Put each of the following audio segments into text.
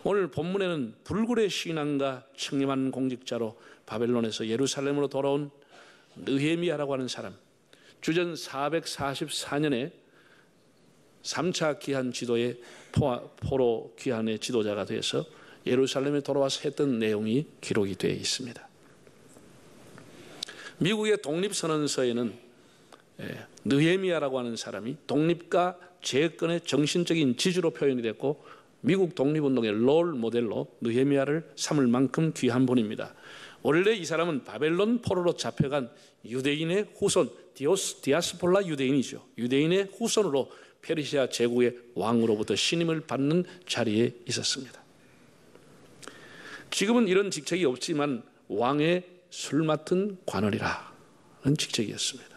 오늘 본문에는 불굴의 신앙과 청렴한 공직자로 바벨론에서 예루살렘으로 돌아온 느헤미야라고 하는 사람, 주전 444년에 3차 귀환 지도의 포로 귀환의 지도자가 돼서 예루살렘에 돌아와서 했던 내용이 기록이 되어 있습니다. 미국의 독립선언서에는 느헤미야라고 하는 사람이 독립과 재건의 정신적인 지주로 표현이 됐고, 미국 독립운동의 롤 모델로 느헤미야를 삼을 만큼 귀한 분입니다. 원래 이 사람은 바벨론 포로로 잡혀간 유대인의 후손, 디아스폴라 유대인이죠. 유대인의 후손으로 페르시아 제국의 왕으로부터 신임을 받는 자리에 있었습니다. 지금은 이런 직책이 없지만 왕의 술 맡은 관원이라는 직책이었습니다.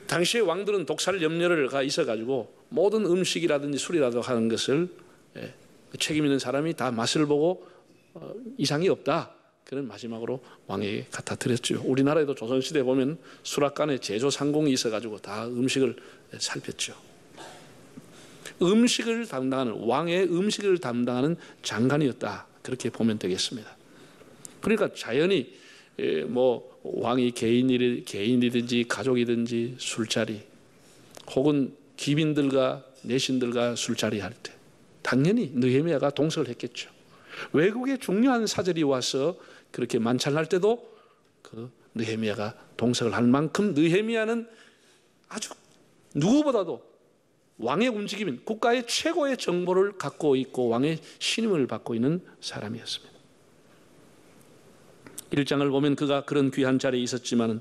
당시의 왕들은 독살 염려가 있어가지고 모든 음식이라든지 술이라도 하는 것을 책임 있는 사람이 다 맛을 보고 이상이 없다, 그런 마지막으로 왕에게 갖다 드렸죠. 우리나라에도 조선시대에 보면 수락관에 제조상공이 있어가지고 다 음식을 살폈죠. 음식을 담당하는, 왕의 음식을 담당하는 장관이었다, 그렇게 보면 되겠습니다. 그러니까 자연히 뭐 왕이 개인이든지 가족이든지 술자리, 혹은 귀빈들과 내신들과 술자리 할 때 당연히 느헤미야가 동석을 했겠죠. 외국의 중요한 사절이 와서 그렇게 만찬할 때도 그 느헤미야가 동석을 할 만큼 느헤미야는 아주 누구보다도 왕의 움직임인, 국가의 최고의 정보를 갖고 있고 왕의 신임을 받고 있는 사람이었습니다. 1장을 보면 그가 그런 귀한 자리에 있었지만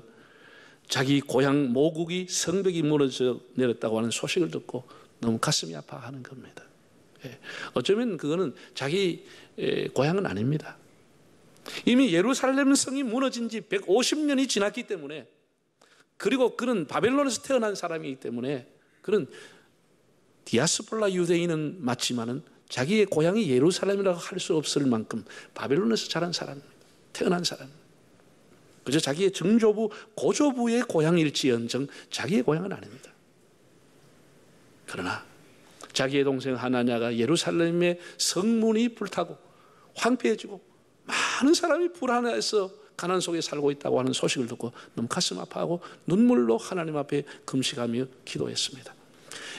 자기 고향 모국이 성벽이 무너져 내렸다고 하는 소식을 듣고 너무 가슴이 아파하는 겁니다. 어쩌면 그거는 자기 고향은 아닙니다. 이미 예루살렘 성이 무너진 지 150년이 지났기 때문에, 그리고 그는 바벨론에서 태어난 사람이기 때문에, 그는 디아스폴라 유대인은 맞지만은 자기의 고향이 예루살렘이라고 할 수 없을 만큼 바벨론에서 자란 사람입니다. 태어난 사람. 그저 자기의 정조부, 고조부의 고향일지언정 자기의 고향은 아닙니다. 그러나 자기의 동생 하나냐가 예루살렘의 성문이 불타고 황폐해지고 많은 사람이 불안해서 가난 속에 살고 있다고 하는 소식을 듣고 너무 가슴 아파하고 눈물로 하나님 앞에 금식하며 기도했습니다.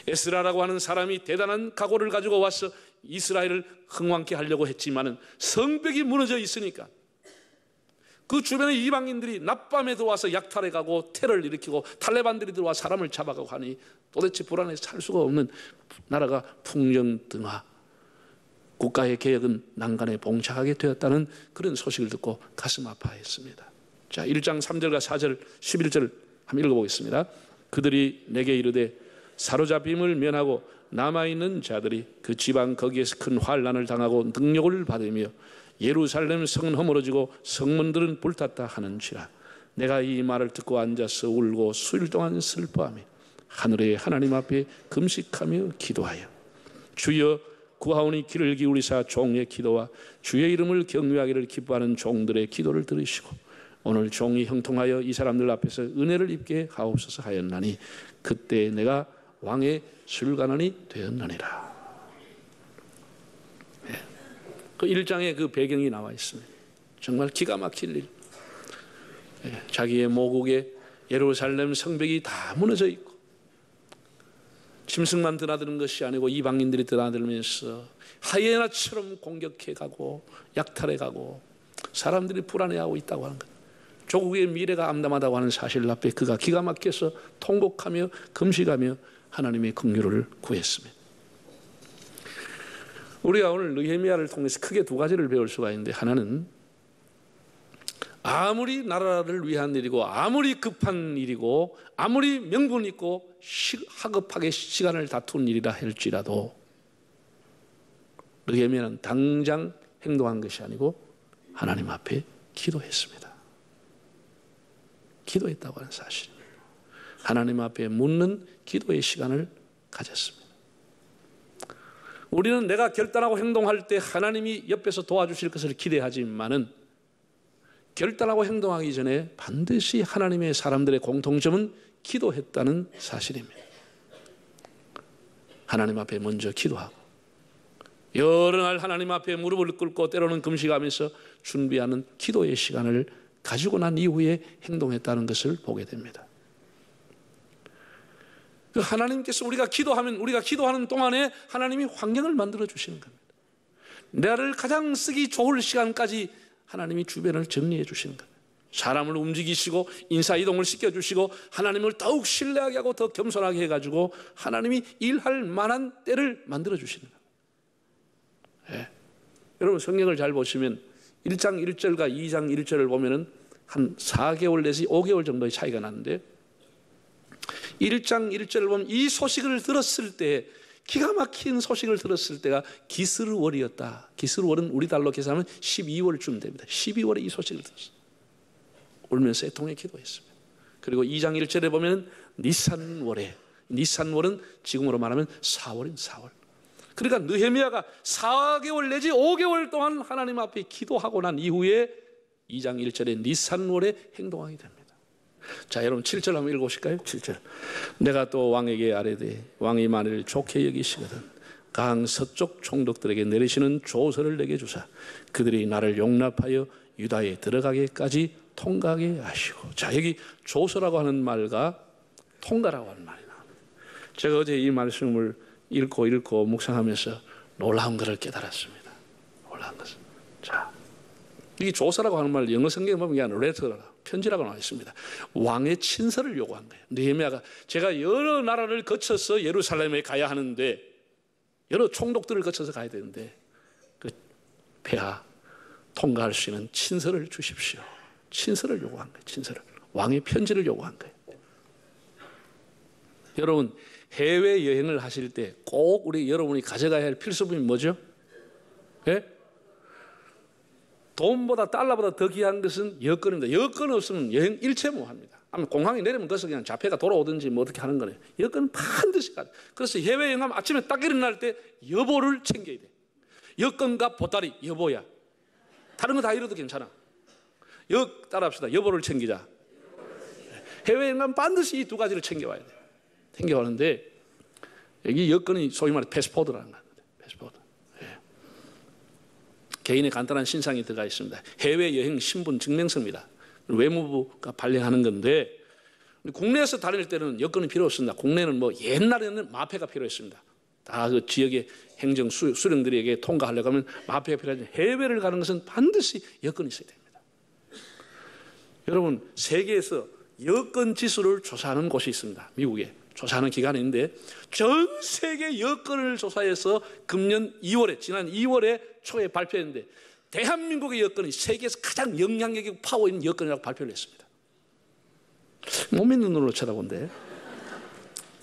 에스라라고 하는 사람이 대단한 각오를 가지고 와서 이스라엘을 흥왕케 하려고 했지만은 성벽이 무너져 있으니까 그 주변의 이방인들이 낮밤에 들어와서 약탈해 가고 테러를 일으키고 탈레반들이 들어와 사람을 잡아가고 하니 도대체 불안해서 살 수가 없는 나라가 풍령등화, 국가의 개혁은 난간에 봉착하게 되었다는 그런 소식을 듣고 가슴 아파했습니다. 자, 1장 3절과 4절 11절 한번 읽어보겠습니다. 그들이 내게 이르되 사로잡힘을 면하고 남아있는 자들이 그 지방 거기에서 큰 환난을 당하고 능력을 받으며 예루살렘 성은 허물어지고 성문들은 불탔다 하는지라. 내가 이 말을 듣고 앉아서 울고 수일 동안 슬퍼하며 하늘의 하나님 앞에 금식하며 기도하여 주여 구하오니 귀를 기울이사 종의 기도와 주의 이름을 경외하기를 기뻐하는 종들의 기도를 들으시고 오늘 종이 형통하여 이 사람들 앞에서 은혜를 입게 하옵소서 하였나니 그때 내가 왕의 술관원이 되었느니라. 그 1장에 그 배경이 나와 있습니다. 정말 기가 막힐 일. 자기의 모국에 예루살렘 성벽이 다 무너져 있고 짐승만 드나드는 것이 아니고 이방인들이 드나들면서 하이에나처럼 공격해가고 약탈해가고 사람들이 불안해하고 있다고 하는 것, 조국의 미래가 암담하다고 하는 사실 앞에 그가 기가 막혀서 통곡하며 금식하며 하나님의 긍휼을 구했습니다. 우리가 오늘 느헤미야를 통해서 크게 두 가지를 배울 수가 있는데, 하나는 아무리 나라를 위한 일이고 아무리 급한 일이고 아무리 명분 있고 하급하게 시간을 다툰 일이라 할지라도 느헤미야는 당장 행동한 것이 아니고 하나님 앞에 기도했습니다. 기도했다고 하는 사실입니다. 하나님 앞에 묻는 기도의 시간을 가졌습니다. 우리는 내가 결단하고 행동할 때 하나님이 옆에서 도와주실 것을 기대하지만은 결단하고 행동하기 전에 반드시 하나님의 사람들의 공통점은 기도했다는 사실입니다. 하나님 앞에 먼저 기도하고 여러 날 하나님 앞에 무릎을 꿇고 때로는 금식하면서 준비하는 기도의 시간을 가지고 난 이후에 행동했다는 것을 보게 됩니다. 하나님께서 우리가 기도하는 동안에 하나님이 환경을 만들어 주시는 겁니다. 나를 가장 쓰기 좋을 시간까지 하나님이 주변을 정리해 주시는 겁니다. 사람을 움직이시고 인사이동을 시켜주시고 하나님을 더욱 신뢰하게 하고 더 겸손하게 해가지고 하나님이 일할 만한 때를 만들어 주시는 거예요. 예. 여러분 성경을 잘 보시면 1장 1절과 2장 1절을 보면은 한 4개월 내지 5개월 정도의 차이가 나는데 1장 1절을 보면 이 소식을 들었을 때 기가 막힌 소식을 들었을 때가 기스르월이었다. 기스르월은 우리 달로 계산하면 12월쯤 됩니다. 12월에 이 소식을 들었어요. 울면서 애통해 기도했습니다. 그리고 2장 1절에 보면 니산월에, 니산월은 지금으로 말하면 4월인 4월. 그러니까 느헤미야가 4개월 내지 5개월 동안 하나님 앞에 기도하고 난 이후에 2장 1절에 니산월에 행동하게 됩니다. 자, 여러분 7절 한번 읽어보실까요? 7절. 내가 또 왕에게 아뢰되 왕이 만일 좋게 여기시거든 강 서쪽 총독들에게 내리시는 조서를 내게 주사 그들이 나를 용납하여 유다에 들어가게까지 통과하게 하시고. 자, 여기 조서라고 하는 말과 통과라고 하는 말이 나옵니다. 제가 어제 이 말씀을 읽고 묵상하면서 놀라운 것을 깨달았습니다. 놀라운 것을. 자, 이 조서라고 하는 말 영어 성경에 보면 이게 레터라 편지라고 나와 있습니다. 왕의 친서를 요구한 거예요. 느헤미야가 제가 여러 나라를 거쳐서 예루살렘에 가야 하는데 여러 총독들을 거쳐서 가야 되는데 그 폐하 통과할 수 있는 친서를 주십시오. 친서를 요구한 거예요. 친서를. 왕의 편지를 요구한 거예요. 여러분 해외여행을 하실 때 꼭 여러분이 가져가야 할 필수품이 뭐죠? 예? 돈보다 달러보다 더 귀한 것은 여권입니다. 여권 없으면 여행 일체무합니다. 아마 공항에 내리면 거기서 그냥 자폐가 돌아오든지 뭐 어떻게 하는 거예요. 여권은 반드시 가요. 그래서 해외여행하면 아침에 딱 일어날 때 여보를 챙겨야 돼. 여권과 보따리 여보야. 다른 거 다 잃어도 괜찮아. 따라합시다. 여보를 챙기자. 해외여행하면 반드시 이 두 가지를 챙겨와야 돼. 챙겨가는데 여기 여권이 소위 말해 패스포드라는 겁니다. 패스포드. 예. 개인의 간단한 신상이 들어가 있습니다. 해외여행 신분 증명서입니다. 외무부가 발행하는 건데 국내에서 다닐 때는 여권이 필요 없습니다. 국내는 뭐 옛날에는 마패가 필요했습니다. 다 그 지역의 행정 수령들에게 통과하려고 하면 마패가 필요하지. 해외를 가는 것은 반드시 여권이 있어야 됩니다. 여러분 세계에서 여권 지수를 조사하는 곳이 있습니다. 미국에 조사하는 기관이 있는데 전 세계 여권을 조사해서 금년 2월에 지난 2월에 초에 발표했는데 대한민국의 여권이 세계에서 가장 영향력 있고 파워 있는 여권이라고 발표를 했습니다. 못 믿는 눈으로 쳐다본데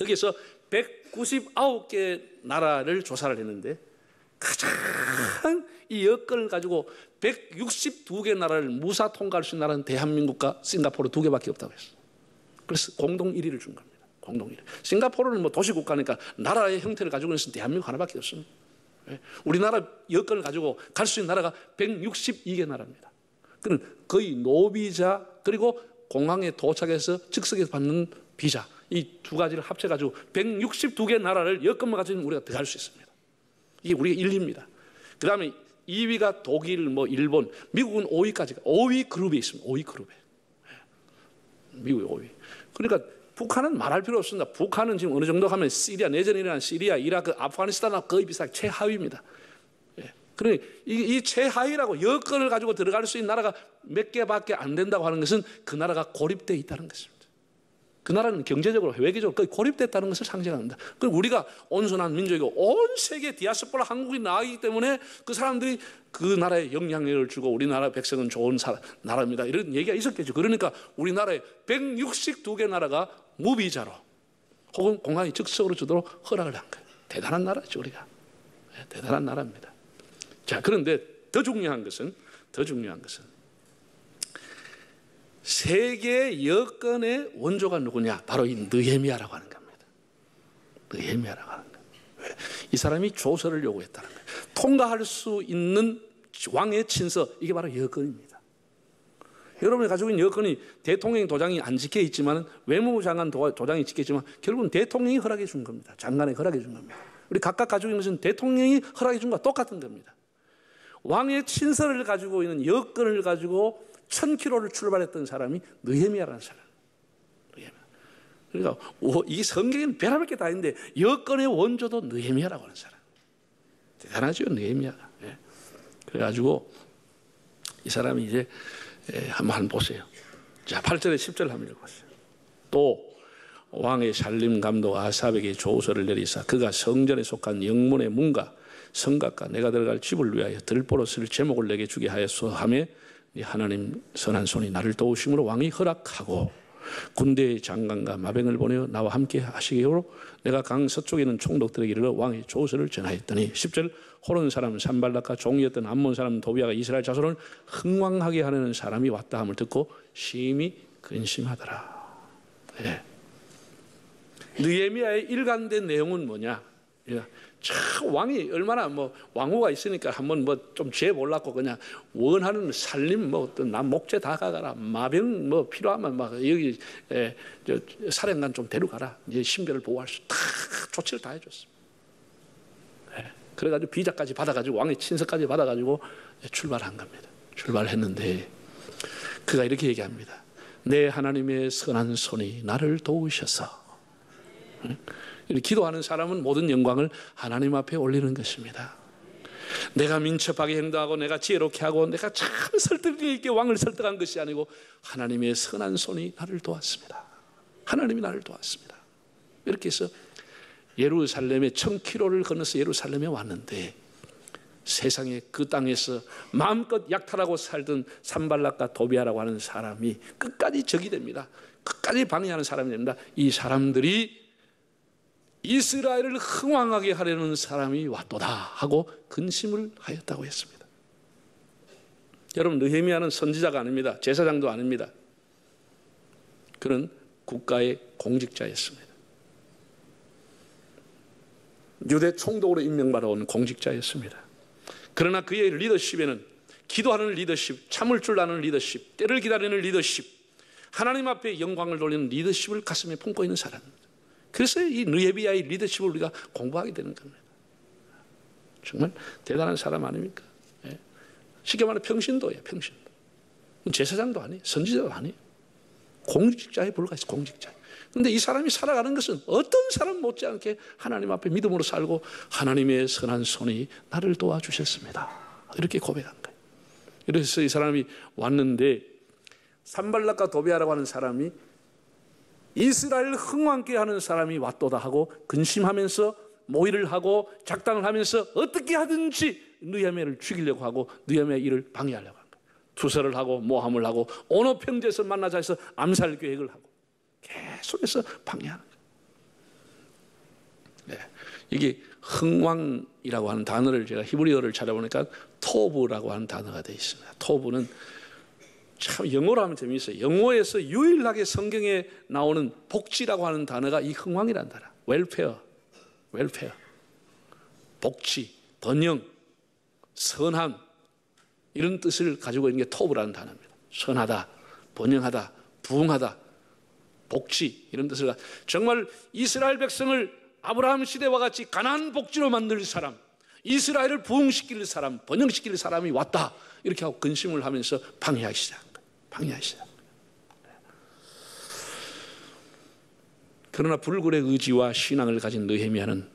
여기서 199개 나라를 조사를 했는데 가장 이 여건을 가지고 162개 나라를 무사 통과할 수 있는 나라는 대한민국과 싱가포르 2개밖에 없다고 했어요. 그래서 공동 1위를 준 겁니다. 공동 1위. 싱가포르는 뭐 도시국가니까 나라의 형태를 가지고 있는 대한민국 하나밖에 없습니다. 우리나라 여건을 가지고 갈 수 있는 나라가 162개 나라입니다. 그는 거의 노비자 그리고 공항에 도착해서 즉석에서 받는 비자 이 두 가지를 합쳐가지고 162개 나라를 여건만 가지고 우리가 들어갈 수 있습니다. 이게 우리가 1위입니다. 그 다음에 2위가 독일, 뭐 일본, 미국은 5위까지 5위 그룹에 있습니다. 5위 그룹에. 미국이 5위. 그러니까 북한은 말할 필요 없습니다. 북한은 지금 어느 정도 하면 시리아, 내전이 일어난 시리아, 이라크, 아프가니스탄하고 거의 비슷하게 최하위입니다. 그러니 이 최하위라고 여건을 가지고 들어갈 수 있는 나라가 몇 개밖에 안 된다고 하는 것은 그 나라가 고립되어 있다는 것입니다. 그 나라는 경제적으로, 외교적으로 거의 고립됐다는 것을 상징합니다. 그리고 우리가 온순한 민족이고 온 세계 디아스포라 한국이 나가기 때문에 그 사람들이 그 나라에 영향력을 주고 우리나라 백성은 좋은 나라입니다. 이런 얘기가 있었겠죠. 그러니까 우리나라에 162개 나라가 무비자로 혹은 공항이 즉석으로 주도록 허락을 한 거예요. 대단한 나라죠, 우리가. 대단한 나라입니다. 자, 그런데 더 중요한 것은 세계 여건의 원조가 누구냐? 바로 이 느헤미야라고 하는 겁니다. 느헤미야라고 하는 거예요. 왜? 이 사람이 조서를 요구했다는 거예요. 통과할 수 있는 왕의 친서, 이게 바로 여건입니다. 여러분이 가지고 있는 여건이 대통령 도장이 안 찍혀 있지만 외무부 장관 도장이 찍혀 있지만 결국은 대통령이 허락해 준 겁니다. 장관이 허락해 준 겁니다. 우리 각각 가지고 있는 것은 대통령이 허락해 준 것과 똑같은 겁니다. 왕의 친서를 가지고 있는 여권을 가지고 1000km를 출발했던 사람이 느헤미야라는 사람. 그러니까 이 성경에는 별의별 게 다 있는데 여권의 원조도 느헤미야라고 하는 사람. 대단하죠, 느헤미야가. 예. 그래가지고 이 사람이 이제 한번 보세요. 자, 8절에 10절 한번 읽어보세요. 또 왕의 살림 감독 아삽에게 조서를 내리사 그가 성전에 속한 영문의 문과 성곽과 내가 들어갈 집을 위하여 들보로 쓸 제목을 내게 주게 하였소 하며 네 하나님 선한 손이 나를 도우심으로 왕이 허락하고 군대의 장관과 마병을 보내어 나와 함께 하시기로 내가 강 서쪽에 있는 총독들에게 이르러 왕의 조서를 전하였더니 10절 호론 사람 산발락과 종이었던 암몬 사람 도비아가 이스라엘 자손을 흥왕하게 하려는 사람이 왔다 함을 듣고 심히 근심하더라. 네. 느헤미야의 일관된 내용은 뭐냐? 참 왕이 얼마나 왕후가 있으니까 한번 좀 재볼라고 그냥 원하는 살림 어떤 남 목재 다 가가라 마병 필요하면 여기 사령관 좀 데려가라 이제 신변을 보호할 수 다 조치를 다 해줬습니다. 그래가지고 비자까지 받아가지고 왕의 친서까지 받아가지고 출발한 겁니다. 출발했는데 그가 이렇게 얘기합니다. 내 하나님의 선한 손이 나를 도우셔서. 기도하는 사람은 모든 영광을 하나님 앞에 올리는 것입니다. 내가 민첩하게 행동하고 내가 지혜롭게 하고 내가 참 설득력 있게 왕을 설득한 것이 아니고 하나님의 선한 손이 나를 도왔습니다. 하나님이 나를 도왔습니다. 이렇게 해서 예루살렘에 1000km를 건너서 예루살렘에 왔는데 세상에 그 땅에서 마음껏 약탈하고 살던 산발락과 도비아라고 하는 사람이 끝까지 적이 됩니다. 끝까지 방해하는 사람이 됩니다. 이 사람들이 이스라엘을 흥왕하게 하려는 사람이 왔도다 하고 근심을 하였다고 했습니다. 여러분, 느헤미야는 선지자가 아닙니다. 제사장도 아닙니다. 그는 국가의 공직자였습니다. 유대 총독으로 임명받아온 공직자였습니다. 그러나 그의 리더십에는 기도하는 리더십, 참을 줄 아는 리더십, 때를 기다리는 리더십, 하나님 앞에 영광을 돌리는 리더십을 가슴에 품고 있는 사람입니다. 그래서 이 느헤미야의 리더십을 우리가 공부하게 되는 겁니다. 정말 대단한 사람 아닙니까? 예. 쉽게 말하면 평신도예요. 평신도. 제사장도 아니에요. 선지자도 아니에요. 공직자에 불과해서 공직자. 그런데 이 사람이 살아가는 것은 어떤 사람 못지않게 하나님 앞에 믿음으로 살고 하나님의 선한 손이 나를 도와주셨습니다. 이렇게 고백한 거예요. 그래서 이 사람이 왔는데 산발락과 도비아라고 하는 사람이 이스라엘을 흥왕케 하는 사람이 왔도다 하고 근심하면서 모의를 하고 작당을 하면서 어떻게 하든지 느헤미야를 죽이려고 하고 느헤미야의 일을 방해하려고 한 거예요. 투서를 하고 모함을 하고 어느 평지에서 만나자 해서 암살 계획을 하고 계속해서 방해하는 거예요. 네. 이게 흥왕이라고 하는 단어를 제가 히브리어를 찾아보니까 토브라고 하는 단어가 되어 있습니다. 토브는 참 영어로 하면 재미있어요. 영어에서 유일하게 성경에 나오는 복지라고 하는 단어가 이 흥왕이라는 단어. 웰페어, 복지, 번영, 선함 이런 뜻을 가지고 있는 게 토브라는 단어입니다. 선하다, 번영하다, 부흥하다, 복지 이런 뜻을 정말 이스라엘 백성을 아브라함 시대와 같이 가나안 복지로 만들 사람, 이스라엘을 부흥시킬 사람, 번영시킬 사람이 왔다 이렇게 하고 근심을 하면서 방해하기 시작. 그러나 불굴의 의지와 신앙을 가진 느헤미야는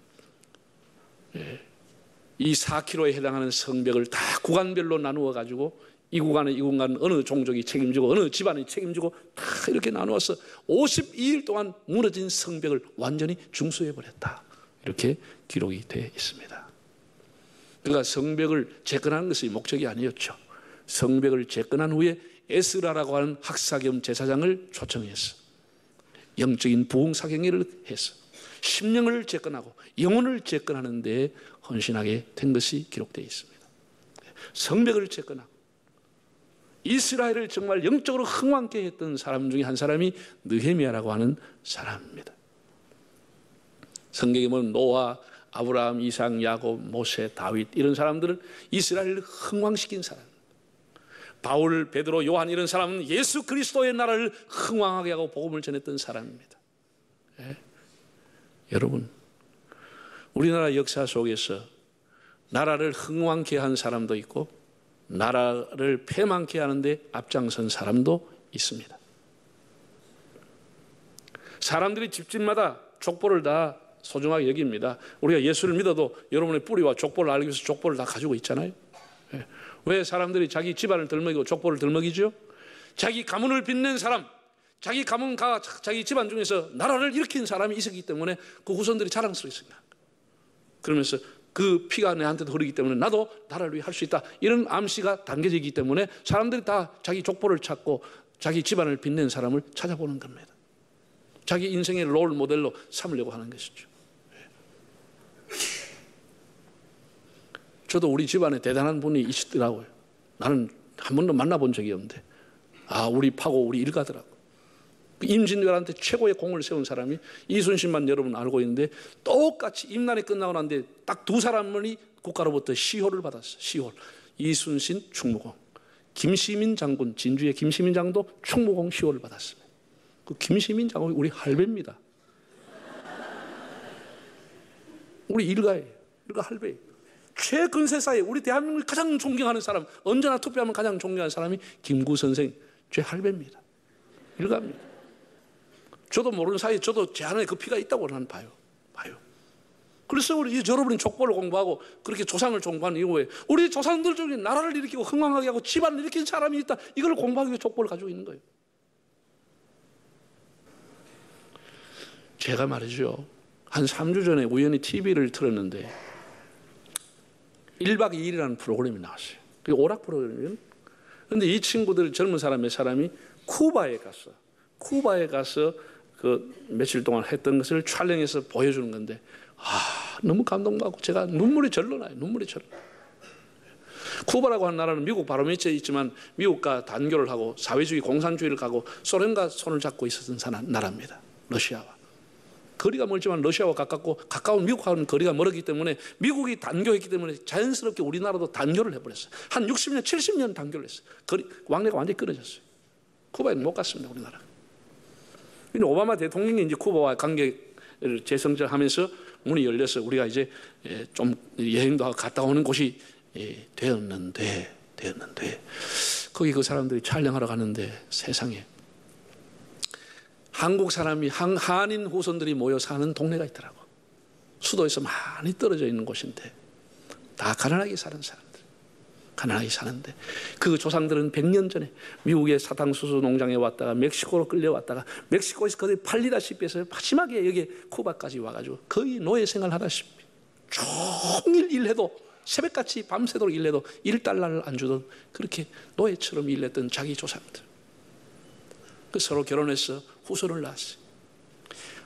이 4km에 해당하는 성벽을 다 구간별로 나누어 가지고 이 구간은 어느 종족이 책임지고 어느 집안이 책임지고 다 이렇게 나누어서 52일 동안 무너진 성벽을 완전히 중수해버렸다. 이렇게 기록이 되어 있습니다. 그러니까 성벽을 재건하는 것이 목적이 아니었죠. 성벽을 재건한 후에 에스라라고 하는 학사 겸 제사장을 초청해서 영적인 부흥 사경회를 해서 심령을 재건하고 영혼을 재건하는 데 헌신하게 된 것이 기록되어 있습니다. 성벽을 재건하고 이스라엘을 정말 영적으로 흥왕케 했던 사람 중에 한 사람이 느헤미야라고 하는 사람입니다. 성경에 보면 노아, 아브라함, 이삭, 야곱, 모세, 다윗 이런 사람들은 이스라엘을 흥왕시킨 사람. 바울, 베드로, 요한 이런 사람은 예수 그리스도의 나라를 흥왕하게 하고 복음을 전했던 사람입니다. 예? 여러분, 우리나라 역사 속에서 나라를 흥왕케 한 사람도 있고 나라를 패망케 하는데 앞장선 사람도 있습니다. 사람들이 집집마다 족보를 다 소중하게 여깁니다. 우리가 예수를 믿어도 여러분의 뿌리와 족보를 알기 위해서 족보를 다 가지고 있잖아요. 왜 사람들이 자기 집안을 들먹이고 족보를 들먹이죠? 자기 가문을 빛낸 사람, 자기 가문과 자기 집안 중에서 나라를 일으킨 사람이 있었기 때문에 그 후손들이 자랑스러웠습니다. 그러면서 그 피가 내한테도 흐르기 때문에 나도 나라를 위해 할 수 있다, 이런 암시가 담겨져 있기 때문에 사람들이 다 자기 족보를 찾고 자기 집안을 빛낸 사람을 찾아보는 겁니다. 자기 인생의 롤 모델로 삼으려고 하는 것이죠. 저도 우리 집안에 대단한 분이 있더라고요. 나는 한 번도 만나본 적이 없는데 우리 파고 우리 일가더라고. 임진왜란때 최고의 공을 세운 사람이 이순신만 여러분 알고 있는데 똑같이 임난이 끝나고 난데 딱 두 사람이 국가로부터 시호를 받았어요. 시호. 이순신 충무공, 김시민 장군, 진주의 김시민 장도 충무공 시호를 받았습니다. 그 김시민 장군이 우리 할배입니다. 우리 일가예요. 일가 할배예요. 최근세사에 우리 대한민국이 가장 존경하는 사람, 언제나 투표하면 가장 존경하는 사람이 김구 선생, 제 할배입니다. 일가입니다. 저도 모르는 사이에 저도 제 안에 그 피가 있다고 나는 봐요. 그래서 우리 여러분이 족보를 공부하고 그렇게 조상을 존경하는 이유에 우리 조상들 중에 나라를 일으키고 흥왕하게 하고 집안을 일으킨 사람이 있다, 이걸 공부하기 위해 족보를 가지고 있는 거예요. 제가 말이죠, 한 3주 전에 우연히 TV를 틀었는데 1박 2일이라는 프로그램이 나왔어요. 그게 오락 프로그램이에요. 그런데 이 친구들, 젊은 사람 몇 사람이 쿠바에 가서 그 며칠 동안 했던 것을 촬영해서 보여주는 건데 너무 감동받고 제가 눈물이 절로 나요. 쿠바라고 하는 나라는 미국 바로 밑에 있지만 미국과 단교를 하고 사회주의 공산주의를 가고 소련과 손을 잡고 있었던 나라입니다. 러시아와 거리가 멀지만 러시아와 가깝고 가까운 미국하고는 거리가 멀었기 때문에 미국이 단교했기 때문에 자연스럽게 우리나라도 단교를 해버렸어요. 한 60년 70년 단교를 했어요. 왕래가 완전히 끊어졌어요. 쿠바에는 못 갔습니다. 우리나라. 오바마 대통령이 이제 쿠바와 관계를 재성전하면서 문이 열려서 우리가 이제 좀 여행도 하고 갔다 오는 곳이 되었는데 거기 그 사람들이 촬영하러 가는데 세상에 한국 사람이 한인 후손들이 모여 사는 동네가 있더라고. 수도에서 많이 떨어져 있는 곳인데 다 가난하게 사는 사람들, 가난하게 사는데 그 조상들은 100년 전에 미국의 사탕수수 농장에 왔다가 멕시코로 끌려왔다가 멕시코에서 거의 팔리다시피 해서 마지막에 여기 쿠바까지 와가지고 거의 노예 생활하다시피 종일 일해도 새벽같이 밤새도록 일해도 1달러를 안 주던 그렇게 노예처럼 일했던 자기 조상들, 그 서로 결혼해서 후손을 낳았어요.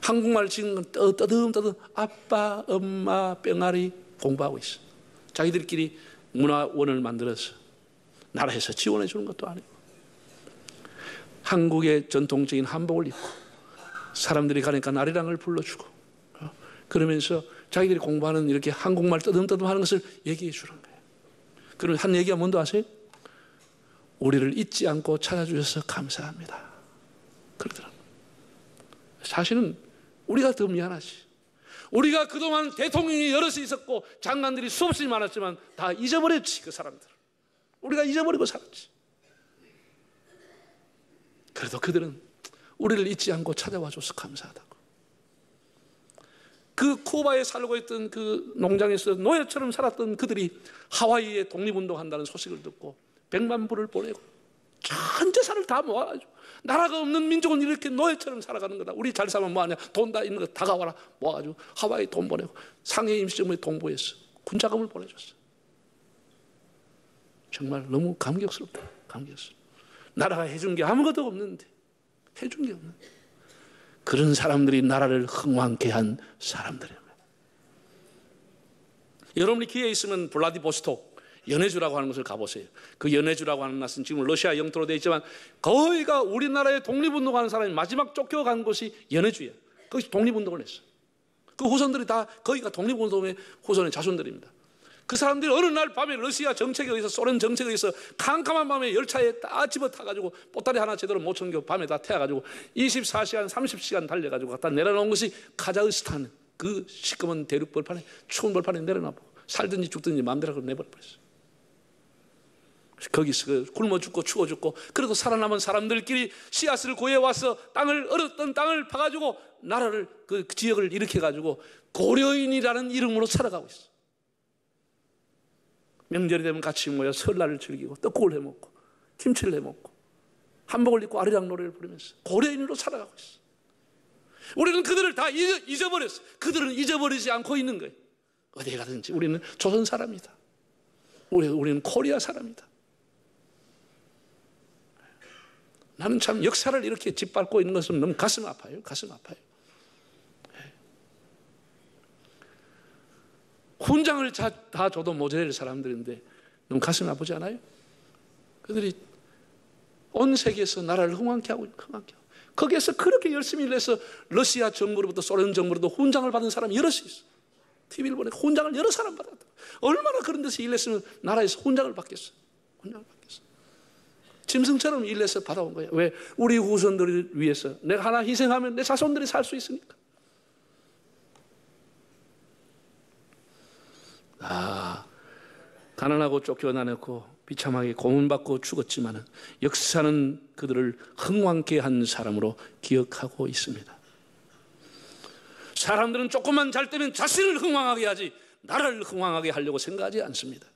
한국말 지금 떠듬떠듬 아빠, 엄마, 뿅아리 공부하고 있어. 자기들끼리 문화원을 만들어서 나라에서 지원해 주는 것도 아니고 한국의 전통적인 한복을 입고 사람들이 가니까 나리랑을 불러주고 그러면서 자기들이 공부하는 이렇게 한국말 떠듬떠듬 하는 것을 얘기해 주는 거예요. 그러면 한 얘기가 뭔지 아세요? 우리를 잊지 않고 찾아주셔서 감사합니다. 그러더라고요. 사실은 우리가 더 미안하지. 우리가 그동안 대통령이 여럿이 있었고 장관들이 수없이 많았지만 다 잊어버렸지. 그 사람들 우리가 잊어버리고 살았지. 그래도 그들은 우리를 잊지 않고 찾아와줘서 감사하다고. 그 쿠바에 살고 있던 그 농장에서 노예처럼 살았던 그들이 하와이에 독립운동한다는 소식을 듣고 100만 불을 보내고 전 재산을 다 모아가지고 나라가 없는 민족은 이렇게 노예처럼 살아가는 거다. 우리 잘 살면 뭐하냐, 돈 다 있는 거 다가와라 모아가지고 하와이 돈 보내고 상해 임시정부에 동부했어. 군자금을 보내줬어. 정말 너무 감격스럽다. 나라가 해준 게 아무것도 없는데, 해준 게 없는데 그런 사람들이 나라를 흥왕케 한 사람들입니다. 여러분이 기회 있으면 블라디보스톡 연해주라고 하는 것을 가보세요. 그 연해주라고 하는 것은 지금 러시아 영토로 되어 있지만 거기가 우리나라의 독립운동하는 사람이 마지막 쫓겨간 곳이 연해주예요. 거기서 독립운동을 했어요. 그 후손들이 다 거기가 독립운동의 후손의 자손들입니다. 그 사람들이 어느 날 밤에 러시아 정책에 의해서 소련 정책에 의해서 캄캄한 밤에 열차에 다 집어 타가지고 보따리 하나 제대로 못 챙겨 밤에 다 태워가지고 24시간 30시간 달려가지고 갖다 내려놓은 것이 카자흐스탄 그 시커먼 대륙 벌판에, 추운 벌판에 내려놔보고 살든지 죽든지 마음대로 내버려버렸어요. 거기서 굶어 죽고 추워 죽고, 그래도 살아남은 사람들끼리 씨앗을 구해와서 땅을, 얼었던 땅을 파가지고 나라를, 그 지역을 일으켜가지고 고려인이라는 이름으로 살아가고 있어. 명절이 되면 같이 모여 설날을 즐기고 떡국을 해먹고 김치를 해먹고 한복을 입고 아리랑 노래를 부르면서 고려인으로 살아가고 있어. 우리는 그들을 다 잊어버렸어. 그들은 잊어버리지 않고 있는 거예요. 어디에 가든지 우리는 조선 사람이다. 우리는 코리아 사람이다. 나는 참 역사를 이렇게 짓밟고 있는 것은 너무 가슴 아파요. 가슴 아파요. 훈장을 다 줘도 모자랄 사람들인데 너무 가슴 아프지 않아요? 그들이 온 세계에서 나라를 흥왕케 하고 거기에서 그렇게 열심히 일해서 러시아 정부로부터 소련 정부로부터 훈장을 받은 사람이 여럿이 있어. TV를 보내 훈장을 여러 사람 받았다. 얼마나 그런 데서 일했으면 나라에서 훈장을 받겠어. 훈장을 받겠어. 짐승처럼 일해서 받아온 거야. 왜? 우리 후손들을 위해서. 내가 하나 희생하면 내 자손들이 살 수 있으니까. 가난하고 쫓겨나냈고 비참하게 고문받고 죽었지만 역사는 그들을 흥왕케 한 사람으로 기억하고 있습니다. 사람들은 조금만 잘 때면 자신을 흥왕하게 하지 나라를 흥왕하게 하려고 생각하지 않습니다.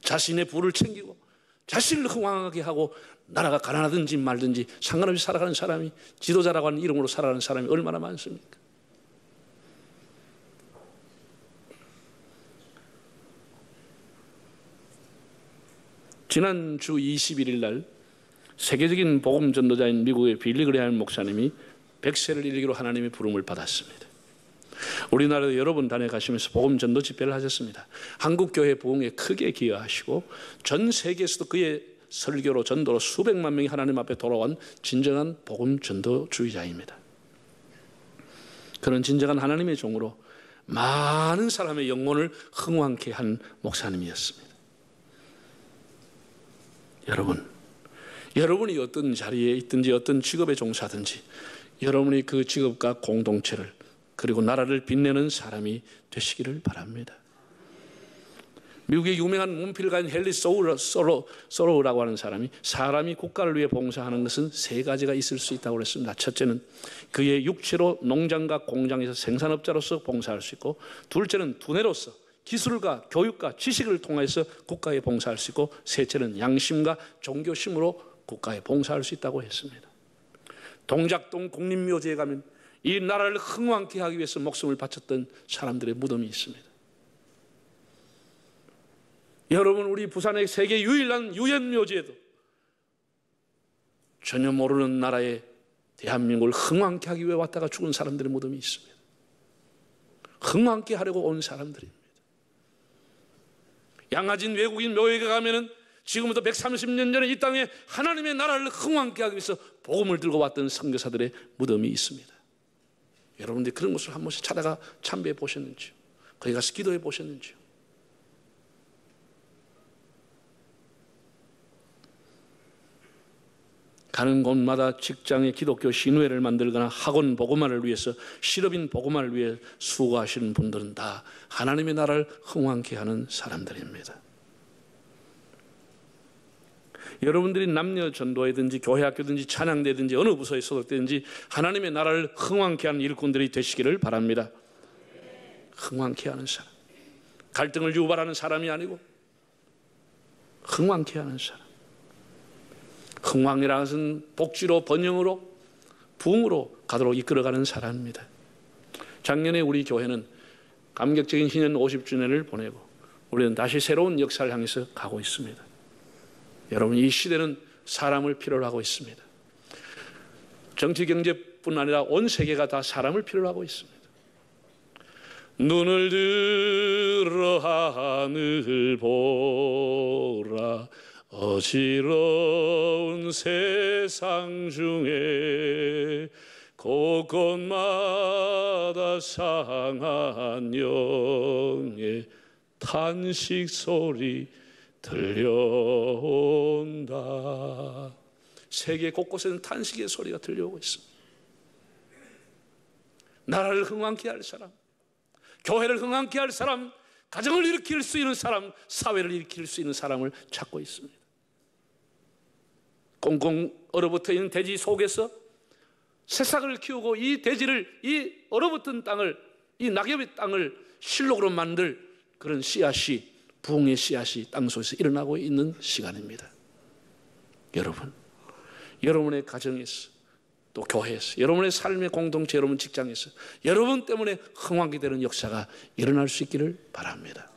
자신의 부를 챙기고 자신을 흥왕하게 하고 나라가 가난하든지 말든지 상관없이 살아가는 사람이, 지도자라고 하는 이름으로 살아가는 사람이 얼마나 많습니까? 지난 주 21일 날 세계적인 복음 전도자인 미국의 빌리 그레이엄 목사님이 100세를 일기로 하나님의 부름을 받았습니다. 우리나라도 여러 번 다녀가시면서 복음 전도 집회를 하셨습니다. 한국 교회 부흥에 크게 기여하시고 전 세계에서도 그의 설교로 전도로 수백만 명이 하나님 앞에 돌아온 진정한 복음 전도주의자입니다. 그런 진정한 하나님의 종으로 많은 사람의 영혼을 흥왕케 한 목사님이었습니다. 여러분이 어떤 자리에 있든지 어떤 직업에 종사하든지 여러분이 그 직업과 공동체를 그리고 나라를 빛내는 사람이 되시기를 바랍니다. 미국의 유명한 문필가인 헨리 소로우라고 하는 사람이 국가를 위해 봉사하는 것은 세 가지가 있을 수 있다고 그랬습니다. 첫째는 그의 육체로 농장과 공장에서 생산업자로서 봉사할 수 있고, 둘째는 두뇌로서 기술과 교육과 지식을 통해서 국가에 봉사할 수 있고, 셋째는 양심과 종교심으로 국가에 봉사할 수 있다고 했습니다. 동작동 국립묘지에 가면 이 나라를 흥왕케 하기 위해서 목숨을 바쳤던 사람들의 무덤이 있습니다. 여러분, 우리 부산의 세계 유일한 유엔묘지에도 전혀 모르는 나라에 대한민국을 흥왕케 하기 위해 왔다가 죽은 사람들의 무덤이 있습니다. 흥왕케 하려고 온 사람들입니다. 양아진 외국인 묘역에 가면은 지금부터 130년 전에 이 땅에 하나님의 나라를 흥왕케 하기 위해서 복음을 들고 왔던 선교사들의 무덤이 있습니다. 여러분들이 그런 곳을 한 번씩 찾아가 참배해 보셨는지요? 거기 가서 기도해 보셨는지요? 가는 곳마다 직장에 기독교 신회를 만들거나 학원 복음화를 위해서, 실업인 복음화를 위해 수고하시는 분들은 다 하나님의 나라를 흥왕케 하는 사람들입니다. 여러분들이 남녀 전도회든지 교회 학교든지 찬양대든지 어느 부서에 소속되든지 하나님의 나라를 흥왕케 하는 일꾼들이 되시기를 바랍니다. 흥왕케 하는 사람, 갈등을 유발하는 사람이 아니고 흥왕케 하는 사람. 흥왕이라는 것은 복지로, 번영으로, 부흥으로 가도록 이끌어가는 사람입니다. 작년에 우리 교회는 감격적인 희년 50주년을 보내고 우리는 다시 새로운 역사를 향해서 가고 있습니다. 여러분, 이 시대는 사람을 필요로 하고 있습니다. 정치 경제뿐 아니라 온 세계가 다 사람을 필요로 하고 있습니다. 눈을 들어 하늘 보라, 어지러운 세상 중에 곳곳마다 상한 영의 탄식 소리 들려온다. 세계 곳곳에는 탄식의 소리가 들려오고 있습니다. 나라를 흥왕케 할 사람, 교회를 흥왕케 할 사람, 가정을 일으킬 수 있는 사람, 사회를 일으킬 수 있는 사람을 찾고 있습니다. 꽁꽁 얼어붙어 있는 대지 속에서 새싹을 키우고 이 대지를, 이 얼어붙은 땅을, 이 낙엽의 땅을 실록으로 만들 그런 씨앗이, 부흥의 씨앗이 땅 속에서 일어나고 있는 시간입니다. 여러분, 여러분의 가정에서, 또 교회에서, 여러분의 삶의 공동체, 여러분 직장에서 여러분 때문에 흥왕이 되는 역사가 일어날 수 있기를 바랍니다.